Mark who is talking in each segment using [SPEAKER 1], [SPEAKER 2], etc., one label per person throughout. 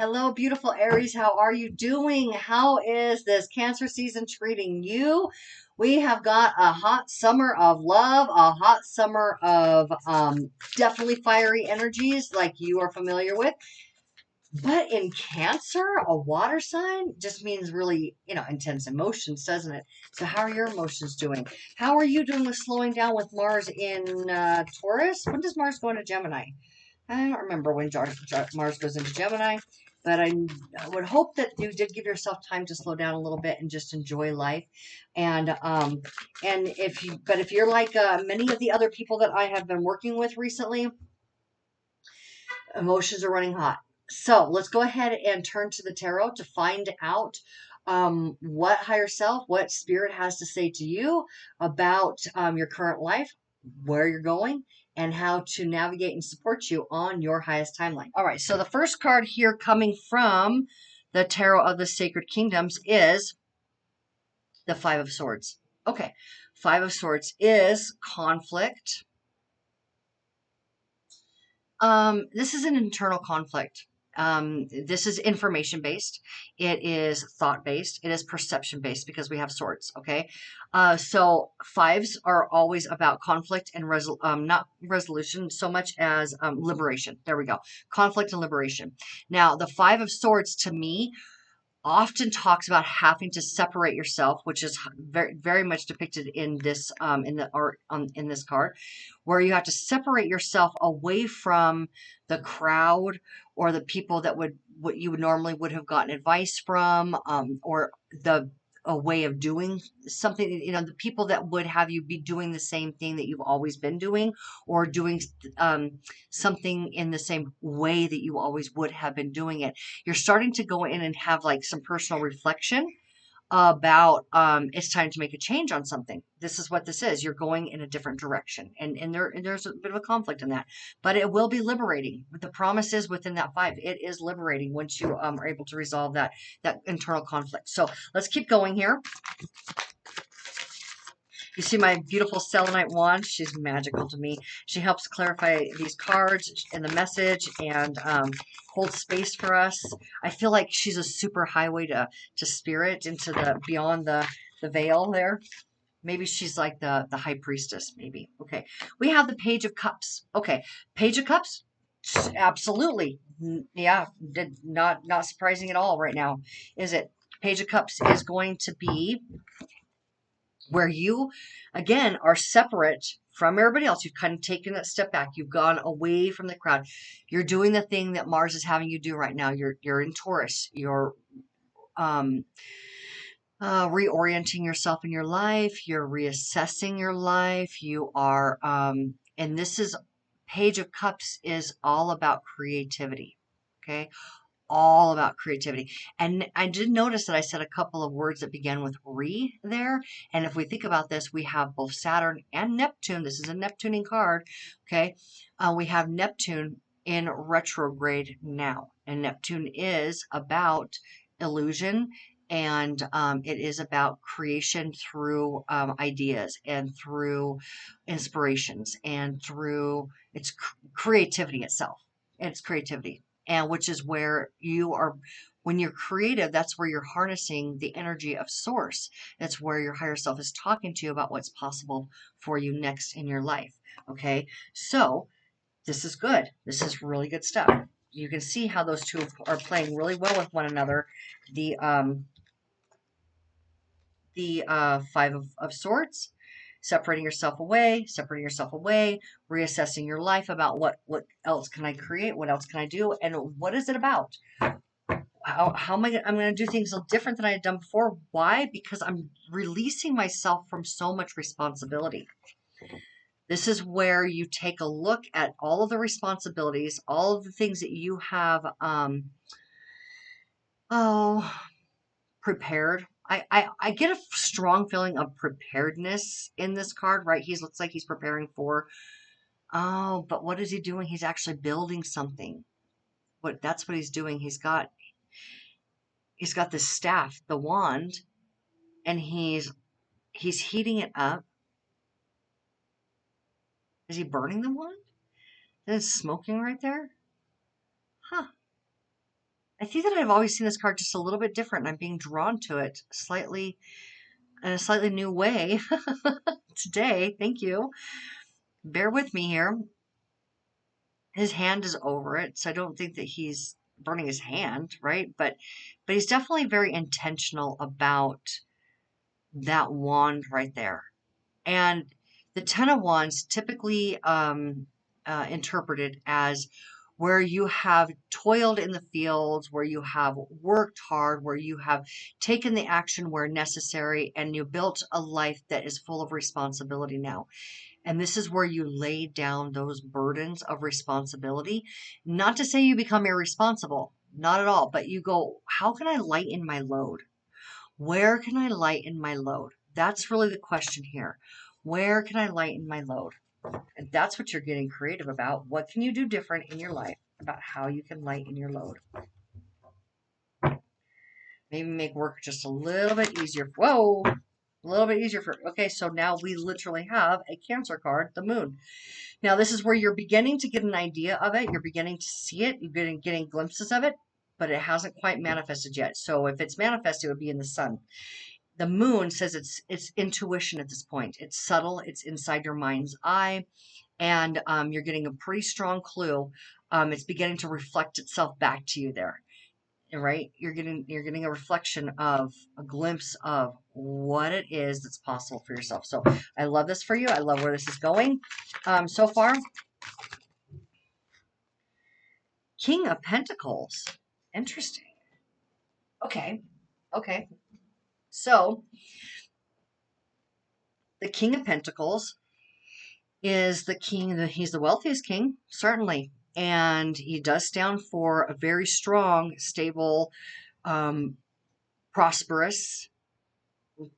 [SPEAKER 1] Hello, beautiful Aries. How are you doing? How is this Cancer season treating you? We have got a hot summer of love, a hot summer of definitely fiery energies like you are familiar with. But in Cancer, a water sign just means really, intense emotions, doesn't it? So, how are your emotions doing? How are you doing with slowing down with Mars in Taurus? When does Mars go into Gemini? I don't remember when Mars goes into Gemini, but I would hope that you did give yourself time to slow down a little bit and just enjoy life. And if you're like many of the other people that I have been working with recently, emotions are running hot. So let's go ahead and turn to the tarot to find out what higher self, what spirit has to say to you about your current life, where you're going, and how to navigate and support you on your highest timeline. All right, so the first card here coming from the Tarot of the Sacred Kingdoms is the Five of Swords. Okay, Five of Swords is conflict. This is an internal conflict. This is information based. It is thought based. It is perception based because we have swords. Okay. So fives are always about conflict and not resolution so much as liberation. There we go. Conflict and liberation. Now, the Five of Swords to me often talks about having to separate yourself, which is very, very much depicted in this in the art in this card, where you have to separate yourself away from the crowd or the people that what you would normally would have gotten advice from, or the a way of doing something, the people that would have you be doing the same thing that you've always been doing, or doing something in the same way that you always would have been doing it. You're starting to go in and have like some personal reflection about it's time to make a change on something. This is what this is. You're going in a different direction. And there's a bit of a conflict in that. But it will be liberating. But the promise is within that five. It is liberating once you are able to resolve that internal conflict. So let's keep going here. You see my beautiful selenite wand. She's magical to me. She helps clarify these cards and the message and hold space for us. I feel like she's a super highway to spirit, into the beyond the veil there. Maybe she's like the high priestess, maybe. Okay. We have the Page of Cups. Okay. Page of Cups? Absolutely. Yeah. Not surprising at all right now, is it? Page of Cups is going to be where you, again, are separate from everybody else. You've kind of taken that step back. You've gone away from the crowd. You're doing the thing that Mars is having you do right now. You're in Taurus. You're reorienting yourself in your life. You're reassessing your life. You are, and this is Page of Cups is all about creativity. Okay, all about creativity. And I did notice that I said a couple of words that began with re there. And if we think about this, we have both Saturn and Neptune. This is a Neptunian card. Okay. We have Neptune in retrograde now. And Neptune is about illusion. And it is about creation through ideas and through inspirations and through its creativity itself. It's creativity, and which is where you are. When you're creative, that's where you're harnessing the energy of source. That's where your higher self is talking to you about what's possible for you next in your life. Okay, so this is good. This is really good stuff. You can see how those two are playing really well with one another. The Five of Swords, separating yourself away, reassessing your life about what else can I create, what else can I do, and what is it about? How am I'm going to do things a little different than I had done before. Why? Because I'm releasing myself from so much responsibility. This is where you take a look at all of the responsibilities, all of the things that you have prepared. I get a strong feeling of preparedness in this card, right? He looks like he's preparing for, but what is he doing? He's actually building something. That's what he's doing. He's got this staff, the wand, and he's heating it up. Is he burning the wand? Is it smoking right there? Huh. I think that I've always seen this card just a little bit different. I'm being drawn to it slightly in a slightly new way today. Thank you. Bear with me here. His hand is over it, so I don't think that he's burning his hand, right? But he's definitely very intentional about that wand right there. And the Ten of Wands typically interpreted as where you have toiled in the fields, where you have worked hard, where you have taken the action where necessary, and you built a life that is full of responsibility now. And this is where you lay down those burdens of responsibility. Not to say you become irresponsible, not at all, but you go, how can I lighten my load? Where can I lighten my load? That's really the question here. Where can I lighten my load? And that's what you're getting creative about. What can you do different in your life about how you can lighten your load? Maybe make work just a little bit easier. Whoa! A little bit easier for, okay, so now we literally have a Cancer card, the Moon. Now, this is where you're beginning to get an idea of it. You're beginning to see it. You're getting glimpses of it, but it hasn't quite manifested yet. So if it's manifested, it would be in the sun. The Moon says it's intuition at this point. It's subtle. It's inside your mind's eye, and you're getting a pretty strong clue. It's beginning to reflect itself back to you there, right? You're getting a reflection of a glimpse of what it is that's possible for yourself. So I love this for you. I love where this is going. So far, King of Pentacles. Interesting. Okay. Okay. So the King of Pentacles is the king. He's the wealthiest king, certainly. And he does stand for a very strong, stable, prosperous,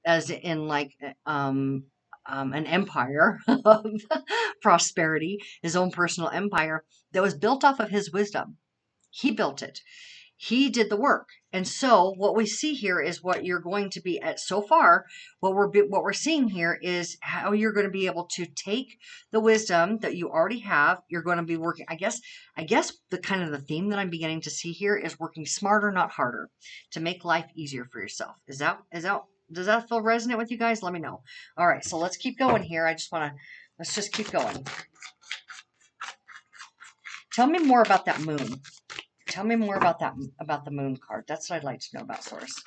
[SPEAKER 1] as in like an empire of prosperity, his own personal empire that was built off of his wisdom. He built it. He did the work. And so what we see here is what you're going to be at so far. What we're seeing here is how you're going to be able to take the wisdom that you already have. You're going to be working, I guess the kind of the theme that I'm beginning to see here is working smarter, not harder, to make life easier for yourself. Does that feel resonant with you guys? Let me know. All right, so let's keep going here. Let's just keep going. Tell me more about that moon. Tell me more about the Moon card. That's what I'd like to know about, Source.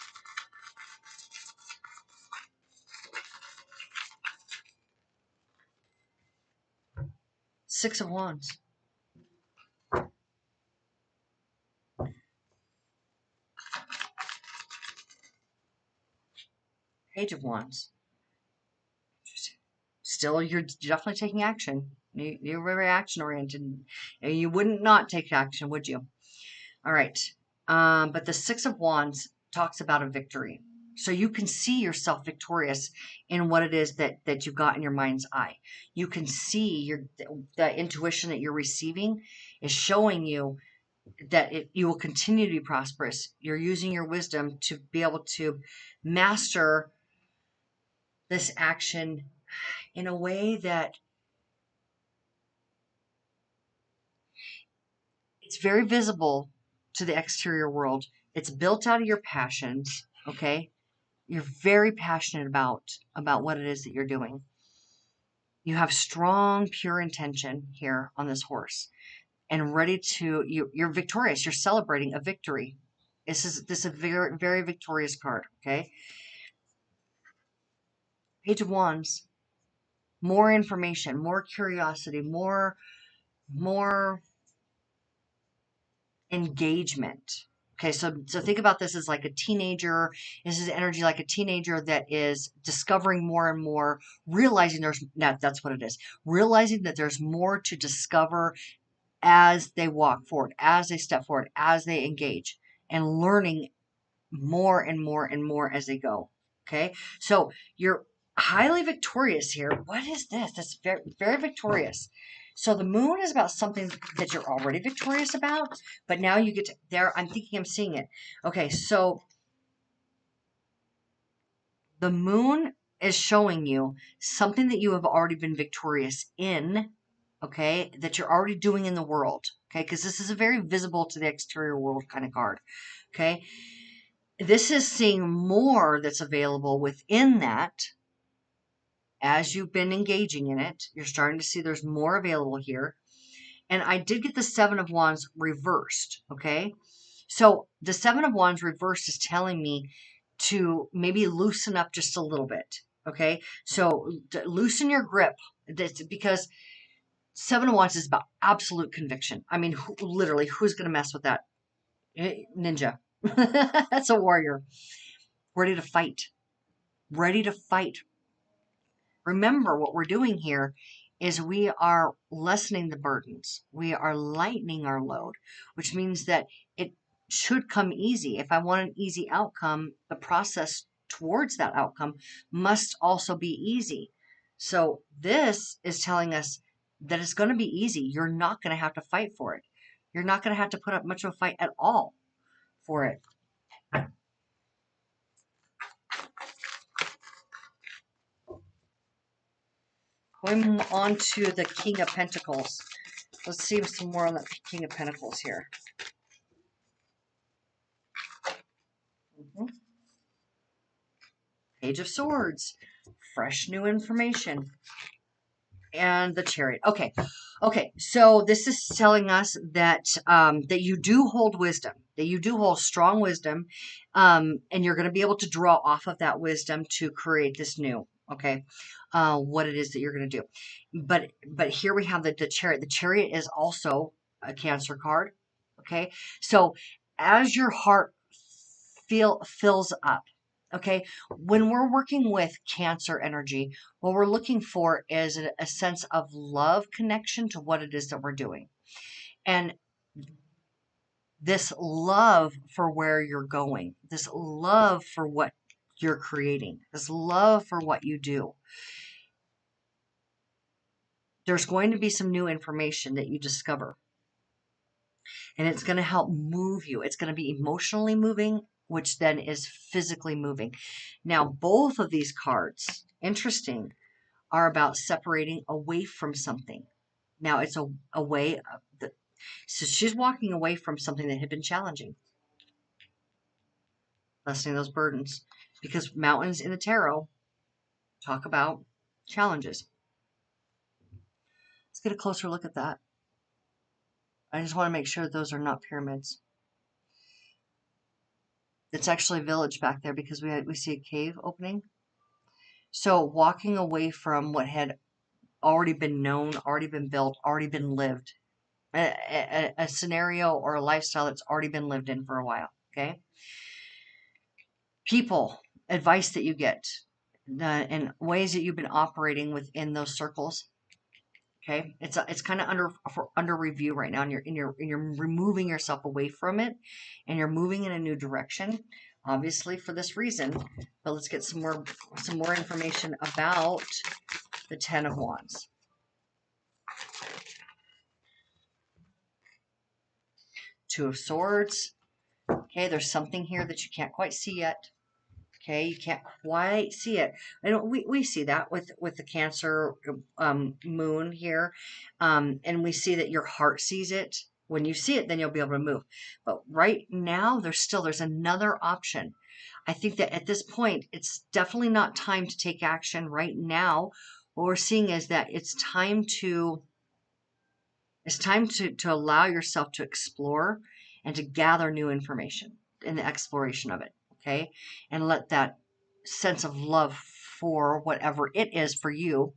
[SPEAKER 1] Six of Wands. Page of Wands. Still, you're definitely taking action. You're very action oriented. You wouldn't not take action, would you? All right. But the Six of Wands talks about a victory. So you can see yourself victorious in what it is that you've got in your mind's eye. You can see the intuition that you're receiving is showing you that you will continue to be prosperous. You're using your wisdom to be able to master this action in a way that it's very visible to the exterior world. It's built out of your passions, okay? You're very passionate about what it is that you're doing. You have strong, pure intention here on this horse and ready to, you're victorious. You're celebrating a victory. This is a very, very victorious card, okay? Page of Wands, more information, more curiosity, more engagement. Okay, so think about this as like a teenager. This is energy like a teenager that is discovering more and more, realizing that's what it is. Realizing that there's more to discover as they walk forward, as they step forward, as they engage, and learning more and more and more as they go. Okay, so you're highly victorious here. What is this? That's very, very victorious. So the moon is about something that you're already victorious about, but now you get to there. I'm seeing it. Okay, so the moon is showing you something that you have already been victorious in. okay, that you're already doing in the world, okay, because this is a very visible to the exterior world kind of card, okay. This is seeing more that's available within that as you've been engaging in it. You're starting to see there's more available here. And I did get the Seven of Wands reversed, okay? So the Seven of Wands reversed is telling me to maybe loosen up just a little bit, okay? So loosen your grip, because Seven of Wands is about absolute conviction. I mean, literally, who's going to mess with that? Ninja. That's a warrior. Ready to fight. Ready to fight. Remember, what we're doing here is we are lessening the burdens. We are lightening our load, which means that it should come easy. If I want an easy outcome, the process towards that outcome must also be easy. So this is telling us that it's going to be easy. You're not going to have to fight for it. You're not going to have to put up much of a fight at all for it. Going on to the King of Pentacles. Let's see some more on the King of Pentacles here. Page of Swords. Fresh new information. And the Chariot. Okay. Okay. So this is telling us that that you do hold wisdom. That you do hold strong wisdom. And you're going to be able to draw off of that wisdom to create this new. Okay. What it is that you're going to do. But here we have the Chariot. The Chariot is also a Cancer card. Okay. So as your heart fills up, okay, when we're working with Cancer energy, what we're looking for is a sense of love connection to what it is that we're doing. And this love for where you're going, this love for what you're creating, this love for what you do. There's going to be some new information that you discover. And it's going to help move you. It's going to be emotionally moving, which then is physically moving. Now, both of these cards, interesting, are about separating away from something. Now, it's a way of so she's walking away from something that had been challenging, lessening those burdens, because mountains in the tarot talk about challenges. Let's get a closer look at that. I just want to make sure those are not pyramids. It's actually a village back there because we see a cave opening. So walking away from what had already been known, already been built, already been lived. A scenario or a lifestyle that's already been lived in for a while, okay? People, advice that you get, and ways that you've been operating within those circles, okay? It's kind of under review right now, and you're removing yourself away from it, and you're moving in a new direction, obviously for this reason. But let's get some more information about the Ten of Wands. Two of Swords. Okay, there's something here that you can't quite see yet. Okay, you can't quite see it. We see that with the Cancer moon here, and we see that your heart sees it. When you see it, then you'll be able to move. But right now, there's another option. I think that at this point, it's definitely not time to take action right now. What we're seeing is that it's time to allow yourself to explore and to gather new information in the exploration of it, okay? And let that sense of love for whatever it is for you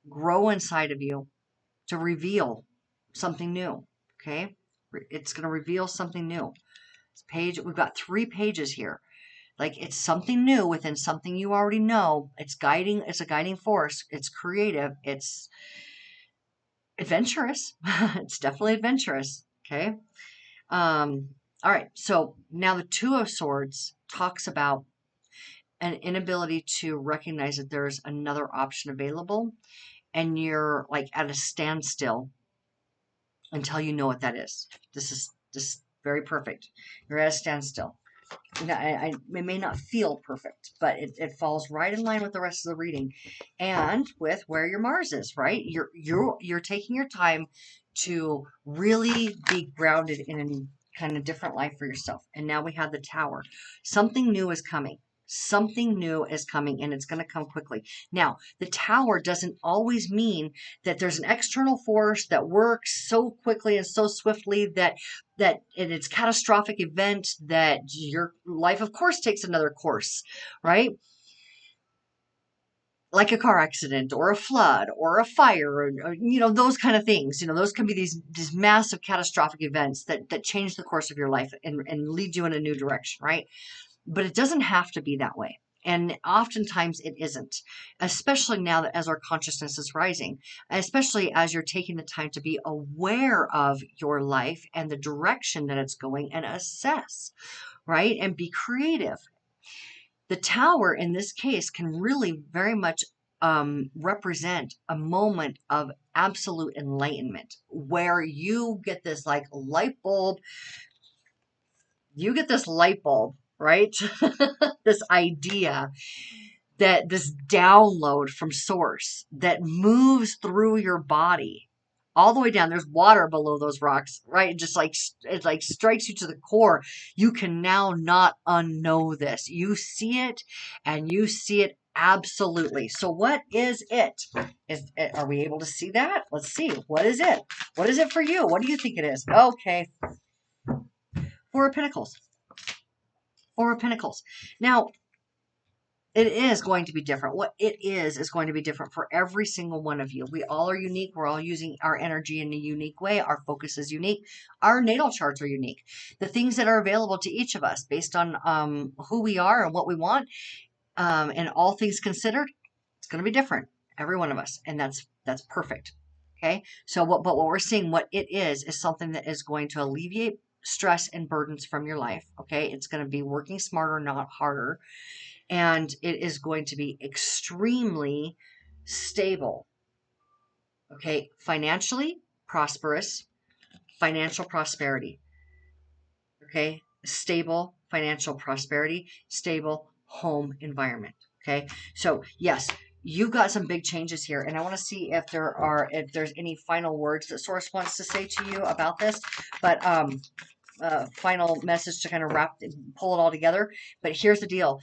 [SPEAKER 1] grow inside of you to reveal something new, okay? It's going to reveal something new. We've got 3 pages here. Like, it's something new within something you already know. It's a guiding force. It's creative. It's adventurous. It's definitely adventurous. Okay. All right. So now the Two of Swords talks about an inability to recognize that there's another option available, and you're like at a standstill until you know what that is. This is very perfect. You're at a standstill. it may not feel perfect, but it falls right in line with the rest of the reading, and with where your Mars is. Right, you're taking your time to really be grounded in a kind of different life for yourself. And now we have the Tower. Something new is coming. Something new is coming, and it's going to come quickly. Now, the Tower doesn't always mean that there's an external force that works so quickly and so swiftly that in its catastrophic event that your life of course takes another course, right? Like a car accident or a flood or a fire, or those kind of things. Those can be these massive catastrophic events that change the course of your life and lead you in a new direction, right? But it doesn't have to be that way. And oftentimes it isn't, especially now that as our consciousness is rising, especially as you're taking the time to be aware of your life and the direction that it's going and assess, right? And be creative. The Tower in this case can really very much represent a moment of absolute enlightenment where you get this like light bulb. You get this light bulb, right? This idea, that this download from source that moves through your body all the way down. There's water below those rocks, right? Just like it like strikes you to the core. You can now not unknow this. You see it, and you see it absolutely. So what is it? Are we able to see that? Let's see. What is it? What is it for you? What do you think it is? Okay, Four of Pentacles. Four of Pentacles. Now, it is going to be different. What it is going to be different for every single one of you. We all are unique. We're all using our energy in a unique way. Our focus is unique. Our natal charts are unique. The things that are available to each of us based on who we are and what we want, and all things considered, it's going to be different. Every one of us, and that's perfect. Okay. So what we're seeing, what it is something that is going to alleviate stress and burdens from your life. Okay. It's going to be working smarter, not harder. And it is going to be extremely stable. Okay, financially prosperous, financial prosperity. Okay, stable financial prosperity, stable home environment. Okay, so yes, you've got some big changes here, and I want to see if there's any final words that Source wants to say to you about this. But final message to kind of pull it all together. But here's the deal.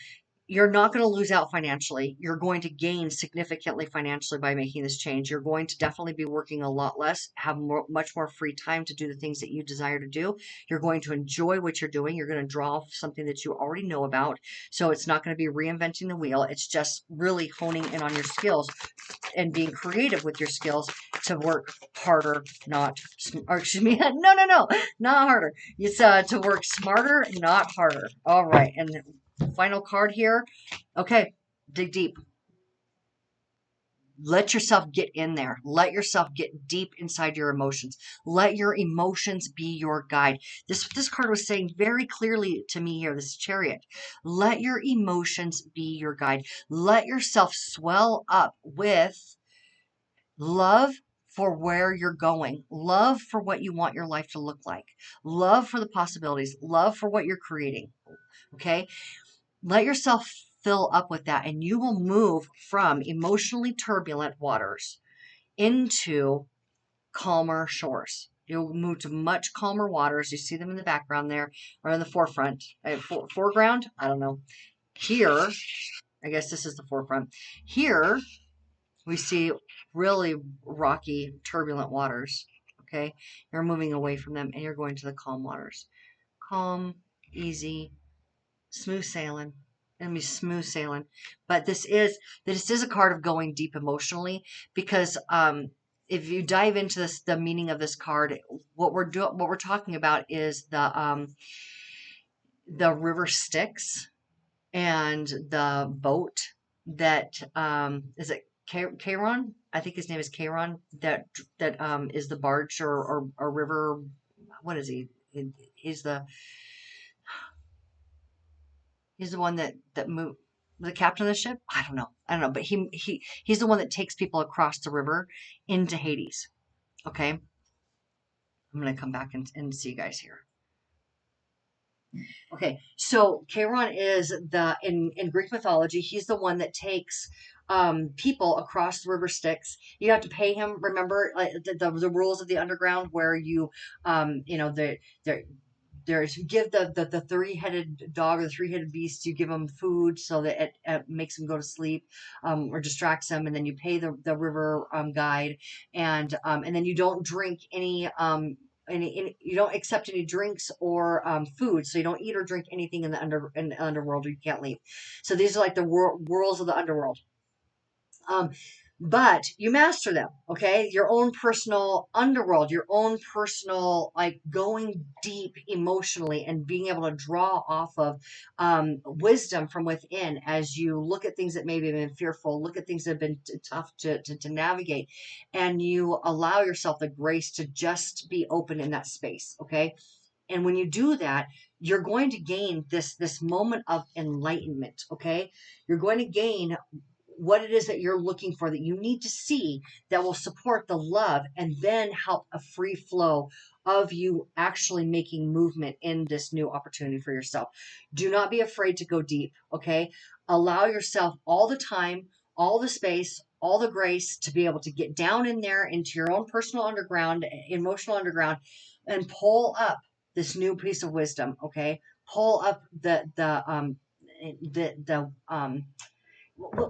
[SPEAKER 1] You're not going to lose out financially. You're going to gain significantly financially by making this change. You're going to definitely be working a lot less, have much more free time to do the things that you desire to do. You're going to enjoy what you're doing. You're going to draw something that you already know about. So it's not going to be reinventing the wheel. It's just really honing in on your skills and being creative with your skills to work harder, or excuse me, no, not harder. It's to work smarter, not harder. All right, and final card here. Okay, dig deep. Let yourself get in there. Let yourself get deep inside your emotions. Let your emotions be your guide. This card was saying very clearly to me here, this Chariot. Let your emotions be your guide. Let yourself swell up with love for where you're going, love for what you want your life to look like, love for the possibilities, love for what you're creating. Okay? Let yourself fill up with that, and you will move from emotionally turbulent waters into calmer shores. You'll move to much calmer waters. You see them in the background there, or in the forefront, foreground. I don't know. Here, I guess this is the forefront. Here, we see really rocky, turbulent waters. Okay, you're moving away from them, and you're going to the calm waters. Calm, easy, smooth sailing. Gonna be smooth sailing. But this is a card of going deep emotionally, because if you dive into the meaning of this card, what we're talking about is the river Styx and the boat that is it Chiron? I think his name is Chiron. That is the barge or river. What is he? He's the He's the one that moved the captain of the ship. I don't know, but he's the one that takes people across the river into Hades. Okay, I'm gonna come back and see you guys here. Okay, so Chiron is in Greek mythology, he's the one that takes people across the river Styx. You have to pay him. Remember, like the rules of the underground, where you know, there's you give the three-headed dog or the three-headed beast, you give them food so that it makes them go to sleep, or distracts them, and then you pay the river guide, and then you don't drink any, you don't accept any drinks or food, so you don't eat or drink anything in the underworld, or you can't leave. So these are like the worlds of the underworld. Um, but you master them, okay? Your own personal underworld, your own personal, like going deep emotionally and being able to draw off of wisdom from within as you look at things that maybe have been fearful, look at things that have been tough to navigate, and you allow yourself the grace to just be open in that space, okay? And when you do that, you're going to gain this moment of enlightenment, okay? You're going to gain what it is that you're looking for, that you need to see, that will support the love and then help a free flow of you actually making movement in this new opportunity for yourself. Do not be afraid to go deep, okay? Allow yourself all the time, all the space, all the grace to be able to get down in there into your own personal underground, emotional underground, and pull up this new piece of wisdom, okay? Pull up the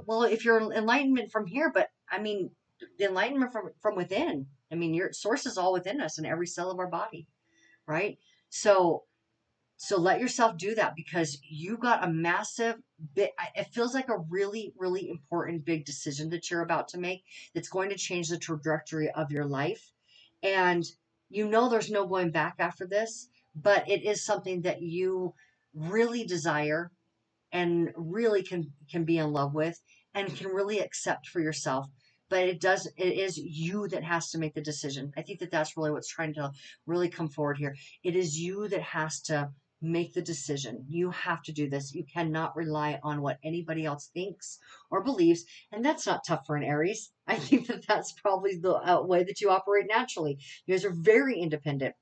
[SPEAKER 1] well, if you're enlightenment from here, but I mean, the enlightenment from within. I mean, your source is all within us in every cell of our body, right? So so let yourself do that, because you got a massive bit. It feels like a really, really important big decision that you're about to make, that's going to change the trajectory of your life. And you know there's no going back after this, but it is something that you really desire and really can be in love with and can really accept for yourself. But it is you that has to make the decision. I think that that's really what's trying to really come forward here. It is you that has to make the decision. You have to do this. You cannot rely on what anybody else thinks or believes, and that's not tough for an Aries. I think that that's probably the way that you operate naturally. You guys are very independent,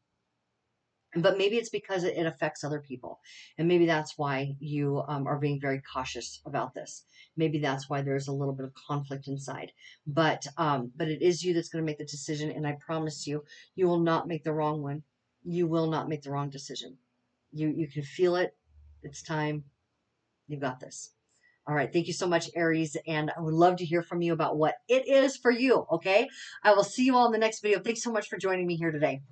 [SPEAKER 1] but maybe it's because it affects other people, and maybe that's why you are being very cautious about this. Maybe that's why there's a little bit of conflict inside, but it is you that's going to make the decision, and I promise you, you will not make the wrong one. You will not make the wrong decision. You can feel it. It's time. You've got this. All right, thank you so much, Aries, and I would love to hear from you about what it is for you. Okay, I will see you all in the next video. Thanks so much for joining me here today.